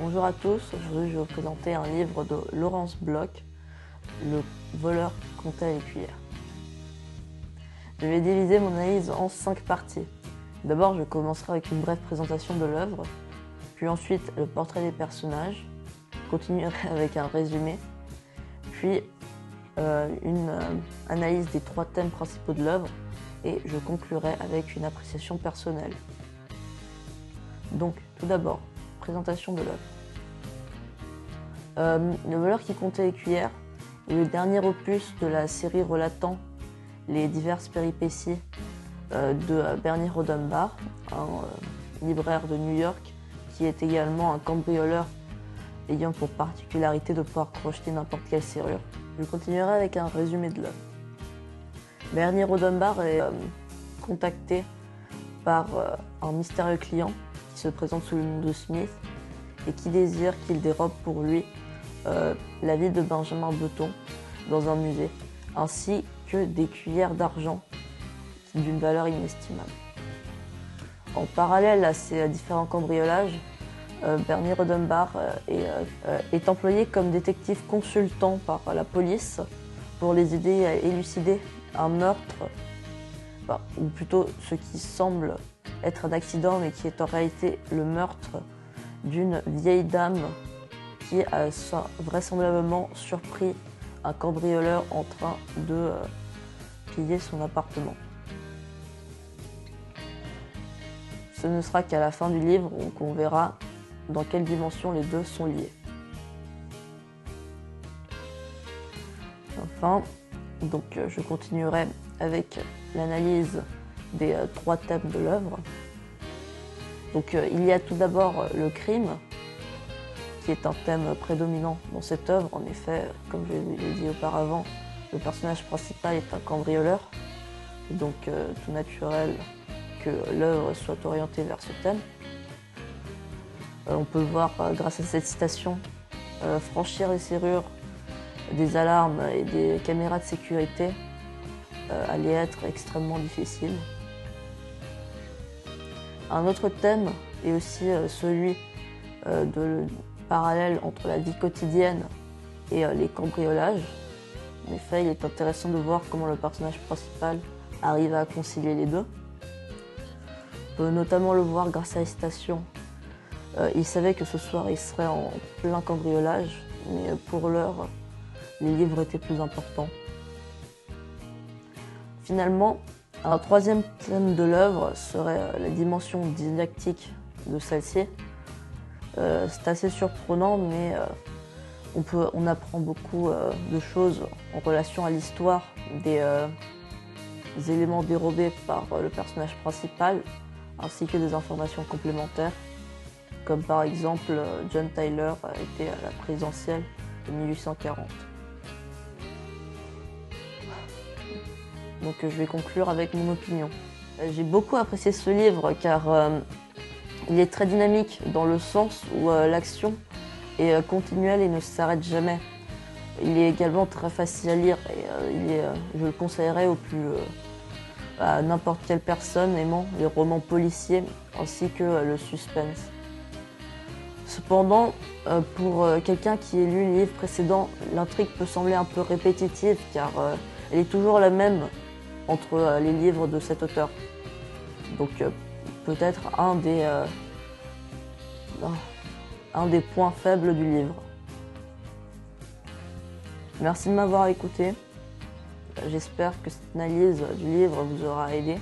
Bonjour à tous, aujourd'hui je vais vous présenter un livre de Laurence Bloch, Le voleur qui comptait les cuillères. Je vais diviser mon analyse en 5 parties. D'abord, je commencerai avec une brève présentation de l'œuvre, puis ensuite le portrait des personnages, je continuerai avec un résumé, puis une analyse des 3 thèmes principaux de l'œuvre et je conclurai avec une appréciation personnelle. Donc, tout d'abord, présentation de l'œuvre. Le voleur qui comptait les cuillères est le dernier opus de la série relatant les diverses péripéties de Bernie Rodenbach, un libraire de New York qui est également un cambrioleur ayant pour particularité de pouvoir crocheter n'importe quelle serrure. Je continuerai avec un résumé de l'œuvre. Bernie Rodenbach est contacté par un mystérieux client qui se présente sous le nom de Smith et qui désire qu'il dérobe pour lui la vie de Benjamin Button dans un musée, ainsi que des cuillères d'argent d'une valeur inestimable. En parallèle à ces différents cambriolages, Bernie Rodenbach est employé comme détective consultant par la police pour les aider à élucider un meurtre, ou plutôt ce qui semble être un accident mais qui est en réalité le meurtre d'une vieille dame qui a vraisemblablement surpris un cambrioleur en train de piller son appartement. Ce ne sera qu'à la fin du livre qu'on verra dans quelle dimension les deux sont liés. Enfin, donc je continuerai avec l'analyse des 3 thèmes de l'œuvre. Donc il y a tout d'abord le crime, qui est un thème prédominant dans cette œuvre. En effet, comme je l'ai dit auparavant, le personnage principal est un cambrioleur, donc tout naturel que l'œuvre soit orientée vers ce thème. On peut voir, grâce à cette citation, franchir les serrures des alarmes et des caméras de sécurité allait être extrêmement difficile. Un autre thème est aussi celui de parallèle entre la vie quotidienne et les cambriolages. En effet, il est intéressant de voir comment le personnage principal arrive à concilier les deux. On peut notamment le voir grâce à la citation. Il savait que ce soir il serait en plein cambriolage, mais pour l'heure, les livres étaient plus importants. Finalement, un 3e thème de l'œuvre serait la dimension didactique de celle-ci. C'est assez surprenant, mais on apprend beaucoup de choses en relation à l'histoire des éléments dérobés par le personnage principal, ainsi que des informations complémentaires, comme par exemple John Tyler était à la présidentielle de 1840. Donc je vais conclure avec mon opinion. J'ai beaucoup apprécié ce livre car il est très dynamique dans le sens où l'action est continuelle et ne s'arrête jamais. Il est également très facile à lire et je le conseillerais à n'importe quelle personne aimant les romans policiers ainsi que le suspense. Cependant, pour quelqu'un qui a lu les livres précédents, l'intrigue peut sembler un peu répétitive car elle est toujours la même entre les livres de cet auteur. Donc peut-être un des points faibles du livre. Merci de m'avoir écouté. J'espère que cette analyse du livre vous aura aidé.